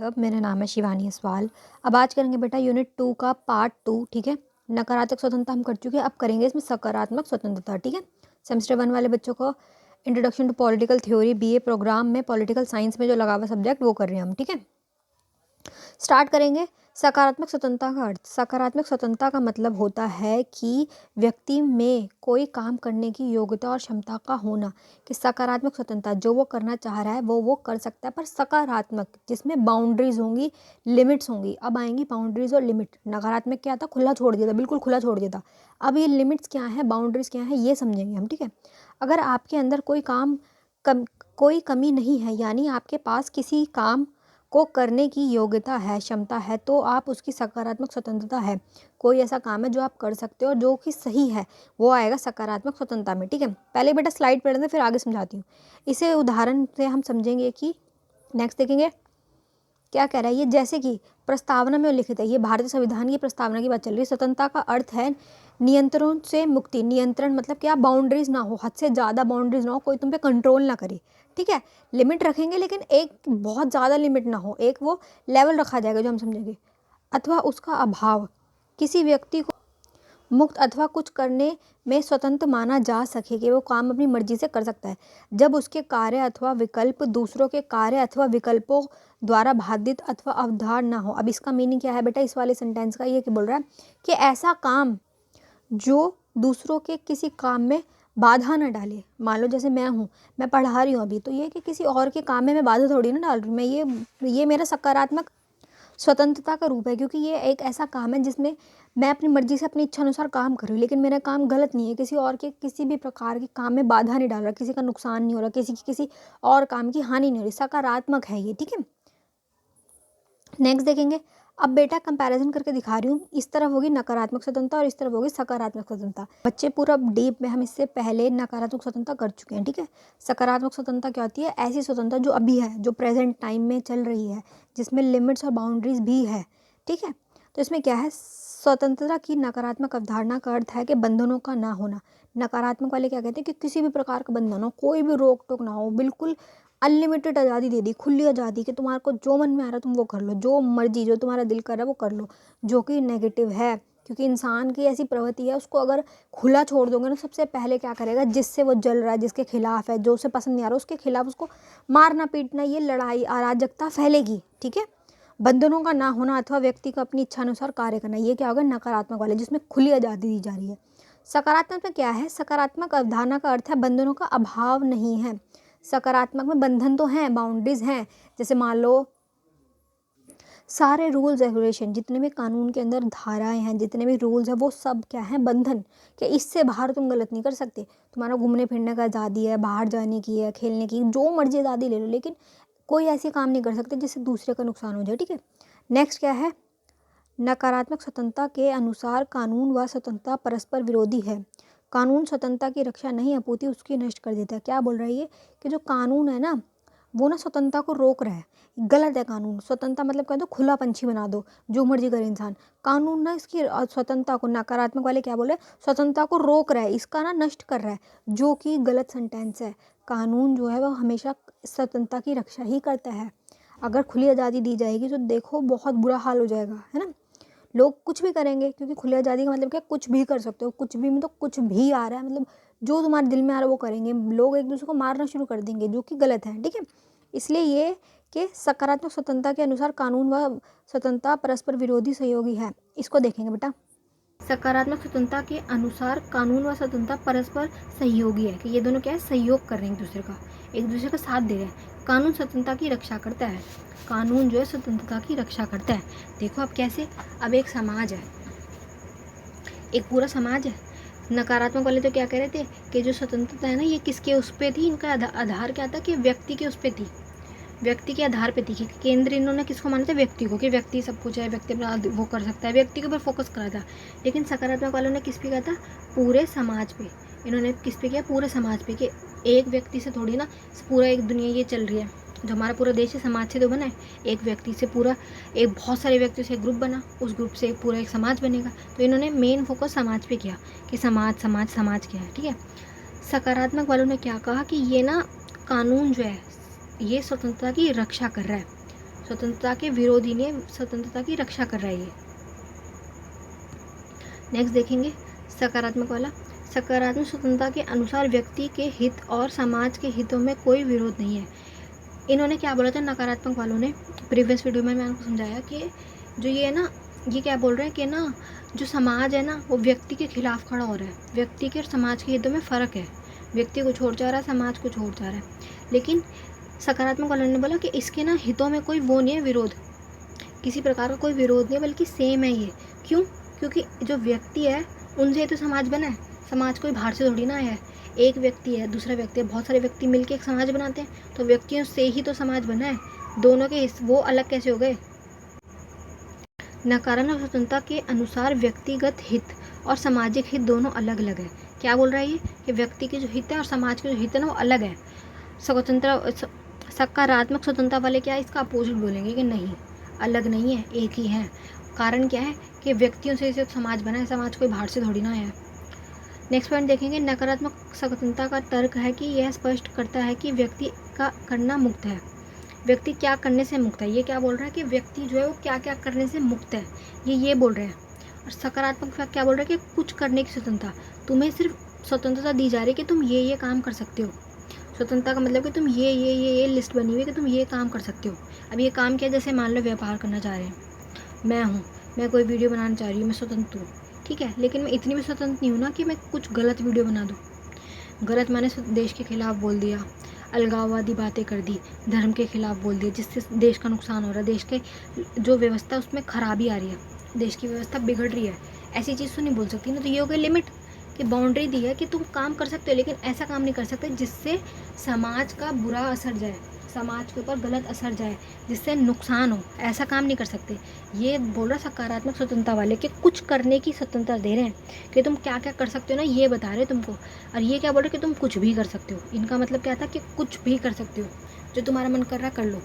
अब मेरा नाम है शिवानी असवाल। अब आज करेंगे बेटा यूनिट 2 का पार्ट 2। ठीक है, नकारात्मक स्वतंत्रता हम कर चुके हैं, अब करेंगे इसमें सकारात्मक स्वतंत्रता। ठीक है, सेमेस्टर 1 वाले बच्चों को introduction to political theory BA programme में पॉलिटिकल साइंस में जो लगा हुआ सब्जेक्ट वो कर रहे हैं हम। ठीक है, स्टार्ट करेंगे। सकारात्मक स्वतंत्रता का अर्थ। सकारात्मक स्वतंत्रता का मतलब होता है कि व्यक्ति में कोई काम करने की योग्यता और क्षमता का होना। कि सकारात्मक स्वतंत्रता जो वो करना चाह रहा है वो कर सकता है, पर सकारात्मक जिसमें बाउंड्रीज होंगी, लिमिट्स होंगी। अब आएंगी बाउंड्रीज और लिमिट। नकारात्मक क्या था, खुला छोड़ दिया था, बिल्कुल खुला छोड़ दिया था। अब ये लिमिट्स क्या है, बाउंड्रीज क्या है, ये समझेंगे हम। ठीक है, अगर आपके अंदर कोई कमी नहीं है, यानी आपके पास किसी काम को करने की योग्यता है, क्षमता है, तो आप उसकी सकारात्मक स्वतंत्रता है। कोई ऐसा काम है जो आप कर सकते हो और जो कि सही है, वो आएगा सकारात्मक स्वतंत्रता में। ठीक है, पहले बेटा स्लाइड पढ़ लें फिर आगे समझाती हूँ। इसे उदाहरण से हम समझेंगे कि नेक्स्ट देखेंगे क्या कह रहा है ये। जैसे कि प्रस्तावना में उल्लिखित है, ये भारतीय संविधान की प्रस्तावना की बात चल रही है। स्वतंत्रता का अर्थ है नियंत्रणों से मुक्ति। नियंत्रण मतलब क्या, बाउंड्रीज ना हो, हद से ज़्यादा बाउंड्रीज ना हो, कोई तुम पे कंट्रोल ना करे। ठीक है, लिमिट रखेंगे लेकिन एक बहुत ज़्यादा लिमिट ना हो, एक वो लेवल रखा जाएगा जो हम समझेंगे। अथवा उसका अभाव, किसी व्यक्ति को मुक्त अथवा कुछ करने में स्वतंत्र माना जा सके कि वो काम अपनी मर्जी से कर सकता है, जब उसके कार्य अथवा विकल्प दूसरों के कार्य अथवा विकल्पों द्वारा बाधित अथवा अवधार ना हो। अब इसका मीनिंग क्या है बेटा, इस वाले सेंटेंस का ये बोल रहा है कि ऐसा काम जो दूसरों के किसी काम में बाधा न डाले। मान लो जैसे मैं पढ़ा रही हूँ अभी, तो ये कि किसी और के काम में मैं बाधा थोड़ी ना डाल रही हूँ। ये मेरा सकारात्मक स्वतंत्रता का रूप है, क्योंकि ये एक ऐसा काम है जिसमें मैं अपनी मर्जी से अपनी इच्छा अनुसार काम कर रही हूँ, लेकिन मेरा काम गलत नहीं है, किसी और के किसी भी प्रकार के काम में बाधा नहीं डाल रहा, किसी का नुकसान नहीं हो रहा, किसी और काम की हानि नहीं हो रही, सकारात्मक है ये। ठीक है, नेक्स्ट देखेंगे। अब बेटा कंपैरिजन करके दिखा रही हूँ, इस तरफ होगी नकारात्मक स्वतंत्रता और इस तरफ होगी सकारात्मक स्वतंत्रता। बच्चे पूरा डीप में हम इससे पहले नकारात्मक स्वतंत्रता कर चुके हैं। ठीक है, सकारात्मक स्वतंत्रता क्या होती है, ऐसी स्वतंत्रता जो अभी है, जो प्रेजेंट टाइम में चल रही है, जिसमें लिमिट्स और बाउंड्रीज भी है। ठीक है, तो इसमें क्या है, स्वतंत्रता की नकारात्मक अवधारणा का अर्थ है कि बंधनों का ना होना। नकारात्मक वाले क्या कहते हैं कि किसी भी प्रकार का बंधन हो, कोई भी रोक टोक ना हो, बिल्कुल अनलिमिटेड आज़ादी दे दी, खुली आज़ादी कि तुम्हारे को जो मन में आ रहा है तुम वो कर लो, जो मर्जी जो तुम्हारा दिल कर रहा है वो कर लो, जो कि नेगेटिव है। क्योंकि इंसान की ऐसी प्रवृत्ति है, उसको अगर खुला छोड़ दोगे ना, सबसे पहले क्या करेगा, जिससे वो जल रहा है, जिसके खिलाफ है, जो उसे पसंद नहीं आ रहा, उसके खिलाफ उसको मारना पीटना, ये लड़ाई अराजकता फैलेगी। ठीक है, बंधनों का ना होना अथवा व्यक्ति को अपनी इच्छा अनुसार कार्य करना, ये क्या होगा, नकारात्मक वाले, जिसमें खुली आज़ादी दी जा रही है। सकारात्मक में क्या है, सकारात्मक अवधारणा का अर्थ है बंधनों का अभाव नहीं है। सकारात्मक में बंधन तो हैं, बाउंड्रीज हैं। जैसे मान लो सारे रूल्स रेगुलेशन, जितने भी कानून के अंदर धाराएं हैं, जितने भी रूल्स हैं, वो सब क्या है, बंधन, कि इससे बाहर तुम गलत नहीं कर सकते। तुम्हारा घूमने फिरने का आज़ादी है, बाहर जाने की है, खेलने की, जो मर्जी आज़ादी ले लो, लेकिन कोई ऐसे काम नहीं कर सकते जिससे दूसरे का नुकसान हो जाए। ठीक है, नेक्स्ट क्या है, नकारात्मक स्वतंत्रता के अनुसार कानून व स्वतंत्रता परस्पर विरोधी है। कानून स्वतंत्रता की रक्षा नहीं अपूर्ति उसकी नष्ट कर देता है। क्या बोल रहा है ये, कि जो कानून है ना, वो ना स्वतंत्रता को रोक रहा है, गलत है कानून। स्वतंत्रता मतलब कह दो खुला पंछी बना दो, जो मर्जी करे इंसान। कानून ना इसकी स्वतंत्रता को, नकारात्मक वाले क्या बोले, स्वतंत्रता को रोक रहा है, इसका ना नष्ट कर रहा है, जो कि गलत सेंटेंस है। कानून जो है वो हमेशा स्वतंत्रता की रक्षा ही करता है। अगर खुली आज़ादी दी जाएगी तो देखो बहुत बुरा हाल हो जाएगा, है ना। लोग कुछ भी करेंगे, क्योंकि खुली आज़ादी का मतलब क्या, कुछ भी कर सकते हो, कुछ भी मतलब कुछ भी आ रहा है, मतलब जो तुम्हारे दिल में आ रहा है वो करेंगे। लोग एक दूसरे को मारना शुरू कर देंगे, जो कि गलत है। ठीक है, इसलिए ये कि सकारात्मक स्वतंत्रता के अनुसार कानून व स्वतंत्रता परस्पर विरोधी सहयोगी है। इसको देखेंगे बेटा, सकारात्मक स्वतंत्रता के अनुसार कानून व स्वतंत्रता परस्पर सहयोगी है, कि ये दोनों क्या है, सहयोग कर रहे हैं, एक दूसरे का साथ दे रहे हैं। कानून स्वतंत्रता की रक्षा करता है, कानून जो है स्वतंत्रता की रक्षा करता है। देखो अब कैसे, अब एक समाज है, एक पूरा समाज है। नकारात्मक वाले तो क्या कह रहे थे कि जो स्वतंत्रता है ना, ये किसके उस पे थी, इनका आधार क्या था, कि व्यक्ति के उस पे थी, व्यक्ति के आधार पे थी। कि केंद्र इन्होंने किसको माना था, व्यक्ति को, कि व्यक्ति सब कुछ है, व्यक्ति अपना वो कर सकता है, व्यक्ति के ऊपर फोकस करा था। लेकिन सकारात्मक वालों ने किस पे कहा था, पूरे समाज पे। इन्होंने किस पे किया, पूरे समाज पे, कि एक व्यक्ति से थोड़ी ना पूरा एक दुनिया ये चल रही है। जो हमारा पूरा देश है समाज से तो बना है, एक व्यक्ति से पूरा, एक बहुत सारे व्यक्तियों से एक ग्रुप बना, उस ग्रुप से पूरा एक समाज बनेगा। तो इन्होंने मेन फोकस समाज पे किया, कि समाज समाज समाज क्या है। ठीक है, सकारात्मक वालों ने क्या कहा कि ये ना कानून जो है ये स्वतंत्रता की रक्षा कर रहा है, स्वतंत्रता के विरोधी ने स्वतंत्रता की रक्षा कर रहा है ये। नेक्स्ट देखेंगे सकारात्मक वाला। सकारात्मक स्वतंत्रता के अनुसार व्यक्ति के हित और समाज के हितों में कोई विरोध नहीं है। इन्होंने क्या बोला था नकारात्मक वालों ने, प्रीवियस वीडियो में मैंने आपको समझाया कि जो ये है ना, ये क्या बोल रहे हैं कि ना जो समाज है ना वो व्यक्ति के खिलाफ खड़ा हो रहा है। व्यक्ति के और समाज के हितों में फ़र्क है, व्यक्ति कुछ और चाह रहा है, समाज कुछ और चाह रहा है। लेकिन सकारात्मक वालों ने बोला कि इसके ना हितों में कोई वो नहीं है, विरोध, किसी प्रकार का कोई विरोध नहीं है, बल्कि सेम है ये। क्यों? क्योंकि जो व्यक्ति है उनसे तो समाज बना है, समाज कोई बाहर से थोड़ी ना आया है। एक व्यक्ति है, दूसरा व्यक्ति है, बहुत सारे व्यक्ति मिलके एक समाज बनाते हैं, तो व्यक्तियों से ही तो समाज बना है। दोनों के वो अलग कैसे हो गए? नकारात्मक स्वतंत्रता के अनुसार व्यक्तिगत हित और सामाजिक हित दोनों अलग अलग है। क्या बोल रहा है ये कि व्यक्ति के जो हित है और समाज के जो हित है ना वो अलग है। सकारात्मक स्वतंत्रता वाले क्या है, इसका अपोजिट बोलेंगे कि नहीं, अलग नहीं है, एक ही है। कारण क्या है कि व्यक्तियों से सिर्फ समाज बना है, समाज कोई बाहर से थोड़ी ना है। नेक्स्ट पॉइंट देखेंगे, नकारात्मक स्वतंत्रता का तर्क है कि यह स्पष्ट करता है कि व्यक्ति का करना मुक्त है। व्यक्ति क्या करने से मुक्त है? ये क्या बोल रहा है कि व्यक्ति जो है वो क्या क्या करने से मुक्त है, ये बोल रहे हैं। और सकारात्मक क्या बोल रहा है कि कुछ करने की स्वतंत्रता, तुम्हें सिर्फ स्वतंत्रता दी जा रही है कि तुम ये काम कर सकते हो। स्वतंत्रता का मतलब कि तुम ये लिस्ट बनी हुई है कि तुम ये काम कर सकते हो। अब ये काम क्या है, जैसे मान लो व्यापार करना चाह रहे हैं, मैं कोई वीडियो बनाना चाह रही हूँ, मैं स्वतंत्र हूँ, ठीक है, लेकिन मैं इतनी भी स्वतंत्र नहीं हूँ ना कि मैं कुछ गलत वीडियो बना दूँ। गलत मैंने देश के खिलाफ बोल दिया, अलगाववादी बातें कर दी, धर्म के खिलाफ बोल दिया, जिससे देश का नुकसान हो रहा है, देश के जो व्यवस्था उसमें खराबी आ रही है, देश की व्यवस्था बिगड़ रही है, ऐसी चीज़ तो नहीं बोल सकती ना। तो ये हो गई लिमिट कि बाउंड्री दी है कि तुम काम कर सकते हो, लेकिन ऐसा काम नहीं कर सकते जिससे समाज का बुरा असर जाए, समाज के ऊपर गलत असर जाए, जिससे नुकसान हो, ऐसा काम नहीं कर सकते। ये बोल रहा सकारात्मक स्वतंत्रता वाले कि कुछ करने की स्वतंत्रता दे रहे हैं कि तुम क्या क्या कर सकते हो ना, ये बता रहे तुमको। और ये क्या बोल रहे कि तुम कुछ भी कर सकते हो। इनका मतलब क्या था कि कुछ भी कर सकते हो, जो तुम्हारा मन कर रहा कर लो,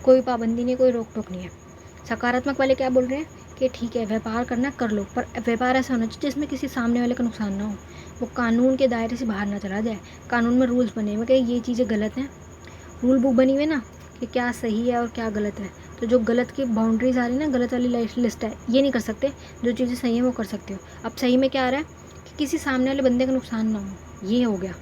कोई पाबंदी नहीं, कोई रोक टोक नहीं है। सकारात्मक वाले क्या बोल रहे हैं कि ठीक है व्यापार करना कर लो, पर व्यापार ऐसा होना चाहिए जिसमें किसी सामने वाले का नुकसान ना हो, वो कानून के दायरे से बाहर ना चला जाए। कानून में रूल्स बने हुए कि ये चीज़ें गलत हैं, रूल बुक बनी हुई है ना कि क्या सही है और क्या गलत है। तो जो गलत की बाउंड्रीज आ रही है ना, गलत वाली लिस्ट है, ये नहीं कर सकते। जो चीज़ें सही है वो कर सकते हो। अब सही में क्या आ रहा है कि किसी सामने वाले बंदे का नुकसान ना हो, ये हो गया।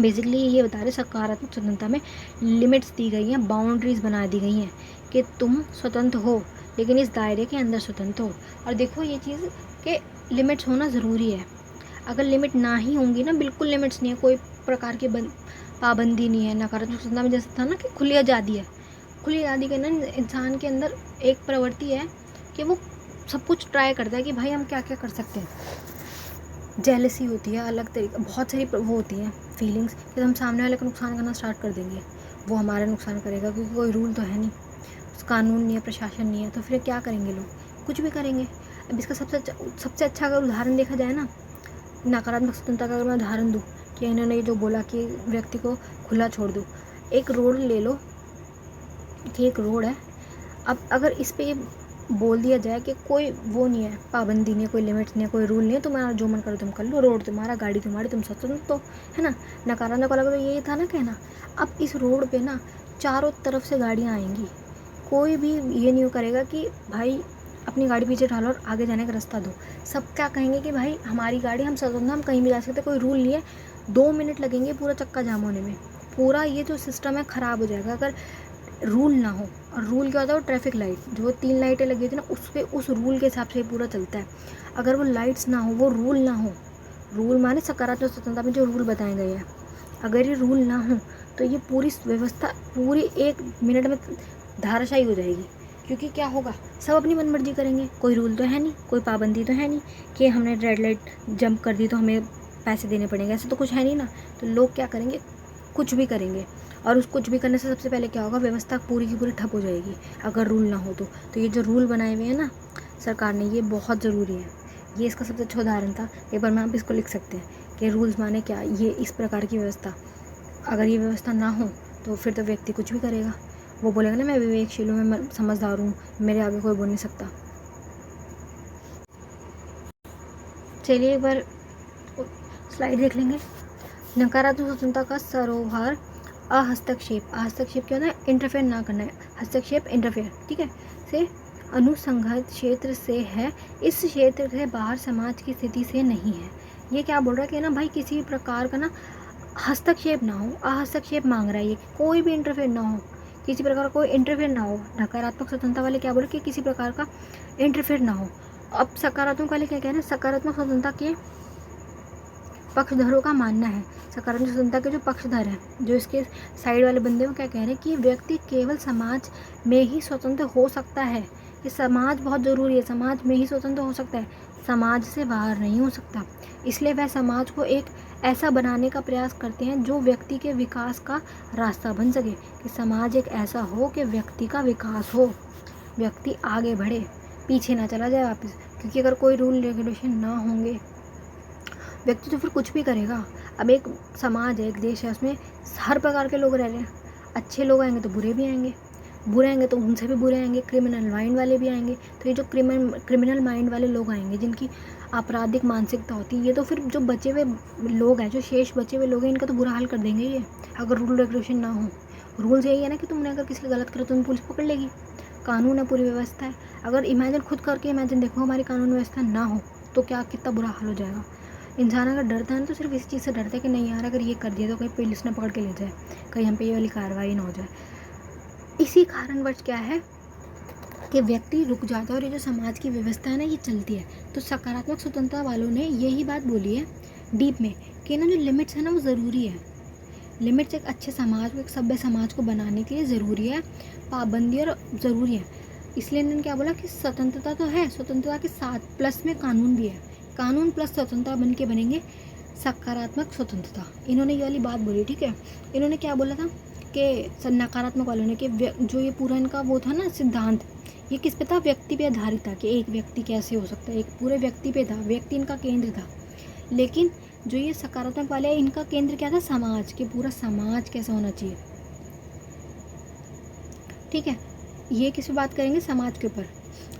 बेसिकली ये बता रहे सकारात्मक स्वतंत्रता में लिमिट्स दी गई हैं, बाउंड्रीज बना दी गई हैं कि तुम स्वतंत्र हो, लेकिन इस दायरे के अंदर स्वतंत्र हो। और देखो ये चीज़ के लिमिट्स होना ज़रूरी है। अगर लिमिट ना ही होंगी ना, बिल्कुल लिमिट्स नहीं है, कोई प्रकार की पाबंदी नहीं है। नकारात्मक स्वतंत्रता में जैसे था ना कि खुली आज़ादी है, खुली आज़ादी के ना इंसान के अंदर एक प्रवृत्ति है कि वो सब कुछ ट्राई करता है कि भाई हम क्या क्या कर सकते हैं। जेलसी होती है, अलग तरीके बहुत सारी वो होती हैं फीलिंग्स कि हम सामने वाले का नुकसान करना स्टार्ट कर देंगे, वो हमारा नुकसान करेगा, क्योंकि कोई रूल तो है नहीं, कानून नहीं है, प्रशासन नहीं है, तो फिर क्या करेंगे लोग? कुछ भी करेंगे। अब इसका सबसे अच्छा अगर उदाहरण देखा जाए ना, नकारात्मक स्वतंत्रता का अगर मैं उदाहरण दूँ कि इन्होंने जो बोला कि व्यक्ति को खुला छोड़ दो, एक रोड ले लो कि एक रोड है, अब अगर इस पे ये बोल दिया जाए कि कोई वो नहीं है, पाबंदी नहीं है, कोई लिमिट्स नहीं है, कोई रूल नहीं है, तुम्हारा जो मन करो तुम कर लो, रोड तुम्हारा, गाड़ी तुम्हारी, तुम स्वतंत्र तो है ना। नकारात्मक वाला तो यही था ना कहना। अब इस रोड पे ना चारों तरफ से गाड़ियाँ आएंगी, कोई भी ये नहीं करेगा कि भाई अपनी गाड़ी पीछे ढालो और आगे जाने का रास्ता दो। सब क्या कहेंगे कि भाई हमारी गाड़ी, हम स्वतंत्र, हम कहीं भी जा सकते, कोई रूल नहीं है। 2 मिनट लगेंगे पूरा चक्का जाम होने में, पूरा ये जो सिस्टम है ख़राब हो जाएगा अगर रूल ना हो। और रूल क्या होता है? वो ट्रैफिक लाइट, जो 3 लाइटें लगी होती है ना, उस पर उस रूल के हिसाब से ही पूरा चलता है। अगर वो लाइट्स ना हो, वो रूल ना हो, रूल माने सकारात्मक स्वतंत्रता में जो रूल बताए गए हैं, अगर ये रूल ना हो तो ये पूरी व्यवस्था पूरी 1 मिनट में धाराशायी हो जाएगी। क्योंकि क्या होगा, सब अपनी मनमर्जी करेंगे, कोई रूल तो है नहीं, कोई पाबंदी तो है नहीं कि हमने रेड लाइट जंप कर दी तो हमें पैसे देने पड़ेंगे, ऐसा तो कुछ है नहीं ना। तो लोग क्या करेंगे, कुछ भी करेंगे। और उस कुछ भी करने से सबसे पहले क्या होगा, व्यवस्था पूरी की पूरी ठप हो जाएगी अगर रूल ना हो तो ये जो रूल बनाए हुए हैं ना सरकार ने, ये बहुत ज़रूरी है। ये इसका सबसे अच्छा उदाहरण था। एक बार में आप इसको लिख सकते हैं कि रूल्स माने क्या, ये इस प्रकार की व्यवस्था, अगर ये व्यवस्था ना हो तो फिर तो व्यक्ति कुछ भी करेगा। वो बोलेगा ना मैं विवेकशील हूँ, मैं समझदार हूँ, मेरे आगे कोई बोल नहीं सकता। चलिए एक बार स्लाइड देख लेंगे। नकारात्मक स्वतंत्रता का सरोवर अहस्तक्षेप, हस्तक्षेप क्या होता है? इंटरफेयर ना करना है, हस्तक्षेप इंटरफेयर, ठीक है। से अनुसंघर्ष क्षेत्र से है, इस क्षेत्र से बाहर समाज की स्थिति से नहीं है। ये क्या बोल रहा है कि ना भाई किसी भी प्रकार का ना हस्तक्षेप ना हो, अहस्तक्षेप मांग रहा है ये, कोई भी इंटरफेयर ना हो, किसी प्रकार का कोई इंटरफेयर ना हो। नकारात्मक स्वतंत्रता वाले क्या बोल रहे कि किसी प्रकार का इंटरफेयर ना हो। अब सकारात्मक वाले क्या कह रहे हैं? सकारात्मक स्वतंत्रता के पक्षधरों का मानना है, सकारात्मक स्वतंत्रता के जो पक्षधर हैं, जो इसके साइड वाले बंदे वो क्या कह रहे हैं कि व्यक्ति केवल समाज में ही स्वतंत्र हो सकता है। ये समाज बहुत ज़रूरी है, समाज में ही स्वतंत्र हो सकता है, समाज से बाहर नहीं हो सकता। इसलिए वह समाज को एक ऐसा बनाने का प्रयास करते हैं जो व्यक्ति के विकास का रास्ता बन सके, कि समाज एक ऐसा हो कि व्यक्ति का विकास हो, व्यक्ति आगे बढ़े, पीछे ना चला जाए वापस। क्योंकि अगर कोई रूल रेगुलेशन ना होंगे, व्यक्ति तो फिर कुछ भी करेगा। अब एक समाज है, एक देश है, उसमें हर प्रकार के लोग रह रहे हैं, अच्छे लोग आएंगे तो बुरे भी आएंगे, बुरे आएंगे तो उनसे भी बुरे आएंगे, क्रिमिनल माइंड वाले भी आएंगे। तो ये जो क्रिमिनल माइंड वाले लोग आएंगे, जिनकी आपराधिक मानसिकता होती है, ये तो फिर जो बचे हुए लोग हैं, जो शेष बचे हुए लोग हैं, इनका तो बुरा हाल कर देंगे ये, अगर रूल रेगुलेशन ना हो। रूल्स यही है ना कि तुमने अगर किसी का गलत करो तुम्हें पुलिस पकड़ लेगी, कानून है, पूरी व्यवस्था है। अगर इमेजिन खुद करके इमेजिन देखो हमारी कानून व्यवस्था ना हो तो क्या कितना बुरा हाल हो जाएगा। इंसान अगर डरता है ना तो सिर्फ इस चीज़ से डरता है कि नहीं यार अगर ये कर दिया तो कहीं पुलिस ना पकड़ के ले जाए, कहीं हम पे ये वाली कार्रवाई ना हो जाए। इसी कारणवश क्या है कि व्यक्ति रुक जाता है और ये जो समाज की व्यवस्था है ना ये चलती है। तो सकारात्मक स्वतंत्रता वालों ने यही बात बोली है डीप में कि ना जो लिमिट्स है ना वो ज़रूरी है। लिमिट्स एक अच्छे समाज को, एक सभ्य समाज को बनाने के लिए ज़रूरी है, पाबंदी और ज़रूरी है। इसलिए इन्होंने क्या बोला कि स्वतंत्रता तो है, स्वतंत्रता के साथ प्लस में कानून भी है, कानून प्लस स्वतंत्रता बन के बनेंगे सकारात्मक स्वतंत्रता। इन्होंने ये वाली बात बोली, ठीक है। इन्होंने क्या बोला था कि नकारात्मक वालों ने कि जो ये पूरा इनका वो था ना सिद्धांत, ये किस पे था? व्यक्ति पे आधारित था कि एक व्यक्ति कैसे हो सकता है, एक पूरे व्यक्ति पे था, व्यक्ति इनका केंद्र था। लेकिन जो ये सकारात्मक वाले हैं इनका केंद्र क्या था? समाज, कि पूरा समाज कैसा होना चाहिए, ठीक है। ये किस पे बात करेंगे? समाज के ऊपर,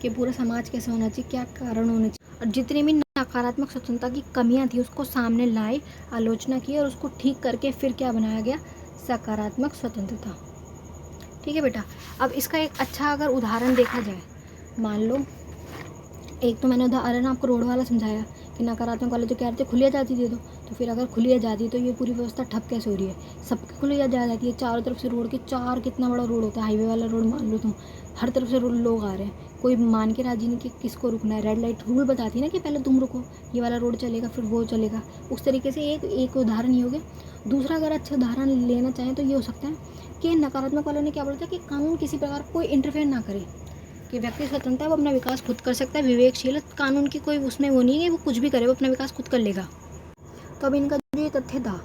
कि पूरा समाज कैसा होना चाहिए, क्या कारण होने चाहिए। और जितनी भी नकारात्मक स्वतंत्रता की कमियां थी उसको सामने लाए, आलोचना की और उसको ठीक करके फिर क्या बनाया गया? सकारात्मक स्वतंत्रता, ठीक है बेटा। अब इसका एक अच्छा अगर उदाहरण देखा जाए, मान लो एक तो मैंने उदाहरण आपको रोड वाला समझाया कि नकारात्मक वाले जो कह रहे थे खुली आज़ादी दे दो, तो फिर अगर खुली आज़ादी तो ये पूरी व्यवस्था ठप कैसे हो रही है? सबकी खुली आज़ादी है, चारों तरफ से रोड के चार, कितना बड़ा रोड होता है, हाईवे वाला रोड मान लो तुम, हर तरफ से लोग आ रहे हैं, कोई मान के राजी नहीं कि किसको रुकना है। रेड लाइट रूल बताती है ना कि पहले तुम रुको, ये वाला रोड चलेगा फिर वो चलेगा। उस तरीके से एक उदाहरण ये हो गया। दूसरा अगर अच्छा उदाहरण लेना चाहें तो ये हो सकता है कि नकारात्मक वालों ने क्या बोला था कि कानून किसी प्रकार कोई इंटरफेयर ना करे, कि व्यक्ति स्वतंत्र है, वो अपना विकास खुद कर सकता है, विवेकशील है, कानून की कोई उसमें वो नहीं है, वो कुछ भी करे, वो अपना विकास खुद कर लेगा। तो अब इनका जो ये तथ्य था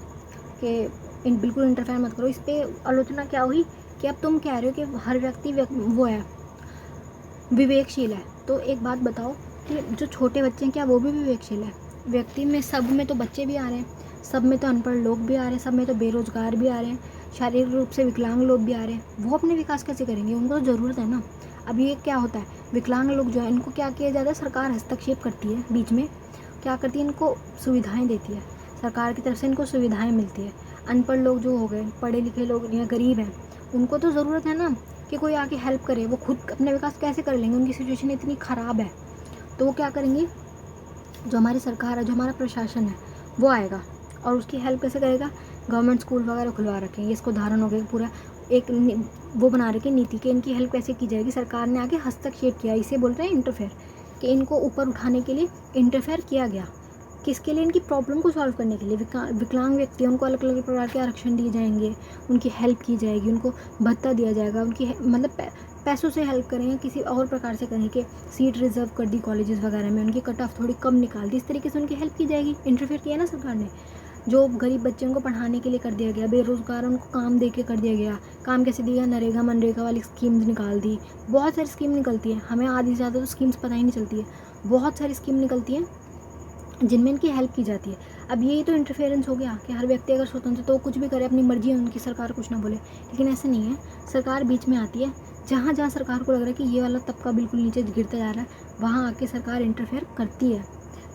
कि बिल्कुल इंटरफेयर मत करो, इस पर आलोचना क्या हुई कि अब तुम कह रहे हो कि हर व्यक्ति वो है, विवेकशील है। तो एक बात बताओ कि जो छोटे बच्चे हैं क्या वो भी विवेकशील है? व्यक्ति में सब में तो बच्चे भी आ रहे हैं, सब में तो अनपढ़ लोग भी आ रहे हैं, सब में तो बेरोजगार भी आ रहे हैं, शारीरिक रूप से विकलांग लोग भी आ रहे हैं। वो अपने विकास कैसे करेंगे? उनको तो ज़रूरत है ना। अब ये क्या होता है, विकलांग लोग जो है इनको क्या किया जाता है? सरकार हस्तक्षेप करती है बीच में, क्या करती है? इनको सुविधाएं देती है, सरकार की तरफ से इनको सुविधाएं मिलती है। अनपढ़ लोग जो हो गए, पढ़े लिखे लोग या गरीब हैं, उनको तो ज़रूरत है ना कि कोई आके हेल्प करे। वो खुद अपना विकास कैसे कर लेंगे? उनकी सिचुएशन इतनी ख़राब है। तो वो क्या करेंगे? जो हमारी सरकार है, जो हमारा प्रशासन है, वो आएगा और उसकी हेल्प कैसे करेगा? गवर्नमेंट स्कूल वगैरह खुलवा रखेंगे, इसको उदाहरण हो गया पूरा एक वो बना रखी नीति कि इनकी हेल्प कैसे की जाएगी। सरकार ने आगे हस्तक्षेप किया, इसे बोल रहे हैं इंटरफेयर, कि इनको ऊपर उठाने के लिए इंटरफेयर किया गया। किसके लिए? इनकी प्रॉब्लम को सॉल्व करने के लिए। विकलांग व्यक्ति हैं उनको अलग अलग प्रकार के आरक्षण दिए जाएंगे, उनकी हेल्प की जाएगी, उनको भत्ता दिया जाएगा, उनकी मतलब पैसों से हेल्प करेंगे, किसी और प्रकार से करेंगे कि सीट रिजर्व कर दी कॉलेजेस वगैरह में, उनकी कट ऑफ थोड़ी कम निकाल दी, इस तरीके से उनकी हेल्प की जाएगी। इंटरफेयर किया ना सरकार ने। जो गरीब बच्चे उनको पढ़ाने के लिए कर दिया गया, बेरोजगार उनको काम दे के कर दिया गया। काम कैसे दिया? नरेगा मनरेगा वाली स्कीम्स निकाल दी। बहुत सारी स्कीम निकलती है, हमें आधी से ज़्यादा तो स्कीम्स पता ही नहीं चलती है। बहुत सारी स्कीम निकलती हैं जिनमें इनकी हेल्प की जाती है। अब यही तो इंटरफेरेंस हो गया कि हर व्यक्ति अगर स्वतंत्र तो कुछ भी करे, अपनी मर्जी है उनकी, सरकार कुछ ना बोले। लेकिन ऐसा नहीं है, सरकार बीच में आती है। जहाँ जहाँ सरकार को लग रहा है कि ये वाला तबका बिल्कुल नीचे गिरता जा रहा है, वहाँ आके सरकार इंटरफेयर करती है।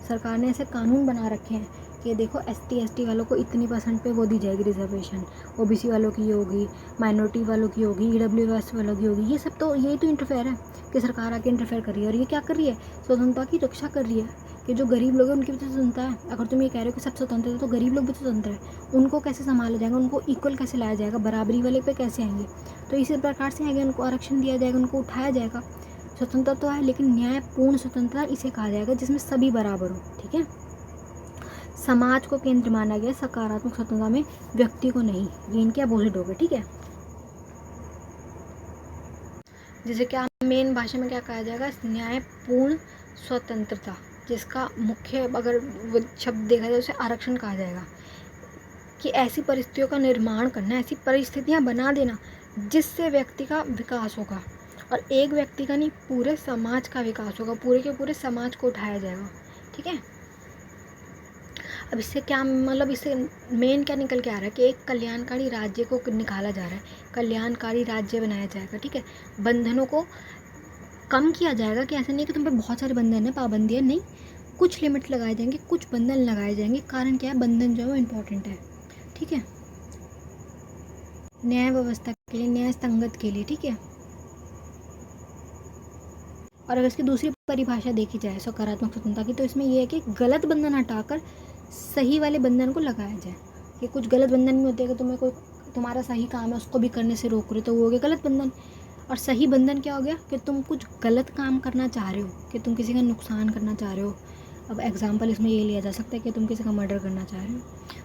सरकार ने ऐसे कानून बना रखे हैं कि देखो ST वालों को इतनी % पे वो दी जाएगी रिजर्वेशन, OBC वालों की होगी, माइनॉरिटी वालों की होगी, EWS वालों की होगी। ये सब तो यही तो इंटरफेयर है कि सरकार आके इंटरफेयर कर रही है। और ये क्या कर रही है, स्वतंत्रता की रक्षा कर रही है कि जो गरीब लोग हैं उनकी भी तो स्वतंत्रता है। अगर तुम ये कह रहे हो कि सब स्वतंत्र है तो गरीब लोग भी स्वतंत्र है, उनको कैसे संभाला जाएगा, उनको इक्वल कैसे लाया जाएगा, बराबरी वाले पे कैसे आएंगे। तो इसी प्रकार से आगे उनको आरक्षण दिया जाएगा, उनको उठाया जाएगा। स्वतंत्रता तो है लेकिन न्यायपूर्ण स्वतंत्रता इसे कहा जाएगा जिसमें सभी बराबर हो। ठीक है, समाज को केंद्र माना गया सकारात्मक स्वतंत्रता में, व्यक्ति को नहीं। ये इनके अपोजिट हो गए। ठीक है, जैसे क्या मेन भाषा में क्या कहा जाएगा, न्यायपूर्ण स्वतंत्रता, जिसका मुख्य अगर शब्द देखा जाए उसे आरक्षण कहा जाएगा। कि ऐसी परिस्थितियों का निर्माण करना, ऐसी परिस्थितियां बना देना जिससे व्यक्ति का विकास होगा, और एक व्यक्ति का नहीं पूरे समाज का विकास होगा, पूरे के पूरे समाज को उठाया जाएगा। ठीक है, अब इससे क्या मतलब, इससे मेन क्या निकल के आ रहा है कि एक कल्याणकारी राज्य को निकाला जा रहा है, कल्याणकारी राज्य बनाया जाएगा। ठीक है, बंधनों को कम किया जाएगा कि ऐसा नहीं कि तुम पे बहुत सारे बंधन है, पाबंदियाँ नहीं, कुछ लिमिट लगाए जाएंगे, कुछ बंधन लगाए जाएंगे। कारण क्या है, बंधन जो है वो इम्पोर्टेंट है। ठीक है, न्याय व्यवस्था के लिए, न्याय संगत के लिए। ठीक है, और अगर इसकी दूसरी परिभाषा देखी जाए सकारात्मक स्वतंत्रता की, तो इसमें यह है कि गलत बंधन हटाकर सही वाले बंधन को लगाया जाए। कि कुछ गलत बंधन भी होते हैं कि तुम्हें कोई तुम्हारा सही काम है उसको भी करने से रोक रहे, तो वो हो गया गलत बंधन। और सही बंधन क्या हो गया कि तुम कुछ गलत काम करना चाह रहे हो, कि तुम किसी का नुकसान करना चाह रहे हो। अब एग्जाम्पल इसमें ये लिया जा सकता है कि तुम किसी का मर्डर करना चाह रहे हो,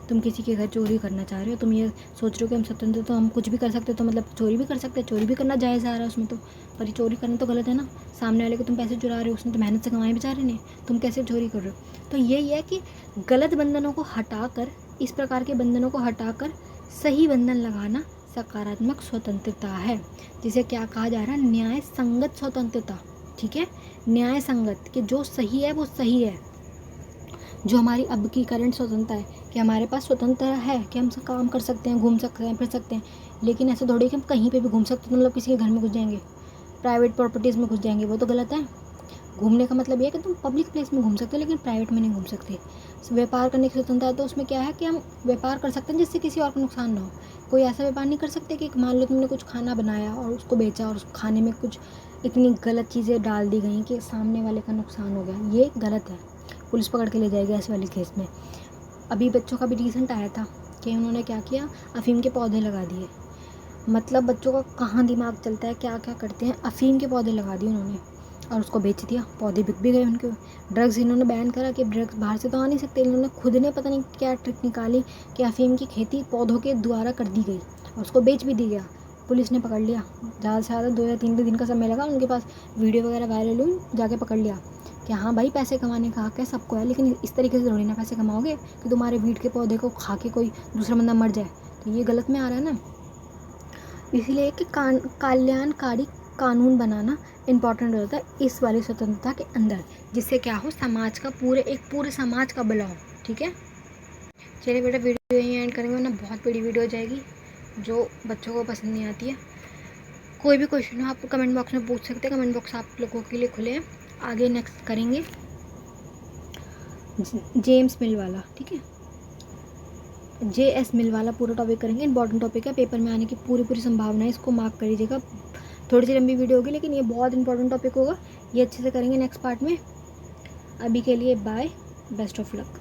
तुम किसी के घर चोरी करना चाह रहे हो, तुम ये सोच रहे हो कि हम स्वतंत्र तो हम कुछ भी कर सकते हो, तो मतलब चोरी भी कर सकते हैं, चोरी भी करना जायज़ आ रहा है उसमें तो। पर ये चोरी करना तो गलत है ना, सामने वाले को तुम पैसे चुरा रहे हो, उसने तो मेहनत से कमाए बेचारे ने, तुम कैसे चोरी कर रहे हो। तो यही है कि गलत बंधनों को हटाकर, इस प्रकार के बंधनों को हटाकर सही बंधन लगाना सकारात्मक स्वतंत्रता है, जिसे क्या कहा जा रहा है, न्याय संगत स्वतंत्रता। ठीक है, न्याय संगत, कि जो सही है वो सही है। जो हमारी अब की करंट स्वतंत्रता है कि हमारे पास स्वतंत्रता है कि हम सब काम कर सकते हैं, घूम सकते हैं, फिर सकते हैं, लेकिन ऐसा थोड़ी कि हम कहीं पे भी घूम सकते हैं, मतलब किसी के घर में घुस जाएंगे, प्राइवेट प्रॉपर्टीज़ में घुस जाएंगे, वो तो गलत है। घूमने का मतलब ये है कि तुम पब्लिक प्लेस में घूम सकते हो लेकिन प्राइवेट में नहीं घूम सकते। व्यापार करने की स्वतंत्रता है तो उसमें क्या है कि हम व्यापार कर सकते हैं जिससे किसी और को नुकसान ना हो। कोई ऐसा व्यापार नहीं कर सकते कि मान लो तुमने कुछ खाना बनाया और उसको बेचा और उस खाने में कुछ इतनी गलत चीज़ें डाल दी गई कि सामने वाले का नुकसान हो गया, ये गलत है, पुलिस पकड़ के ले जाएगी ऐसे वाले केस में। अभी बच्चों का भी रिसेंट आया था कि उन्होंने क्या किया, अफीम के पौधे लगा दिए। मतलब बच्चों का कहाँ दिमाग चलता है, क्या क्या करते हैं, अफीम के पौधे लगा दिए उन्होंने और उसको बेच दिया, पौधे बिक भी गए उनके। ड्रग्स इन्होंने बैन करा कि ड्रग्स बाहर से तो आ नहीं सकते, इन्होंने खुद ने पता नहीं क्या ट्रिक निकाली कि अफीम की खेती पौधों के द्वारा कर दी गई और उसको बेच भी दी गया। पुलिस ने पकड़ लिया, ज़्यादा से ज़्यादा 2 या 3 दिन का समय लगा, उनके पास वीडियो वगैरह वायरल हुई, जाके पकड़ लिया कि हाँ भाई पैसे कमाने का हक है सबको है, लेकिन इस तरीके से थोड़ी ना पैसे कमाओगे कि तुम्हारे वीट के पौधे को खा के कोई दूसरा बंदा मर जाए, तो ये गलत में आ रहा है ना। इसलिए कि कल्याणकारी कानून बनाना इम्पॉर्टेंट होता है इस वाली स्वतंत्रता के अंदर, जिससे क्या हो, समाज का पूरे समाज का भला हो। ठीक है, चलिए बेटा वीडियो यहीं एंड करेंगे वरना बहुत बड़ी वीडियो हो जाएगी जो बच्चों को पसंद नहीं आती है। कोई भी क्वेश्चन हो आप कमेंट बॉक्स में पूछ सकते हैं, कमेंट बॉक्स आप लोगों के लिए खुले हैं। आगे नेक्स्ट करेंगे जेम्स मिल वाला। ठीक है, JS मिल वाला पूरा टॉपिक करेंगे, इंपॉर्टेंट टॉपिक है, पेपर में आने की पूरी संभावना है, इसको मार्क कर लीजिएगा। थोड़ी सी लंबी वीडियो होगी लेकिन ये बहुत इंपॉर्टेंट टॉपिक होगा, ये अच्छे से करेंगे नेक्स्ट पार्ट में। अभी के लिए बाय, बेस्ट ऑफ लक।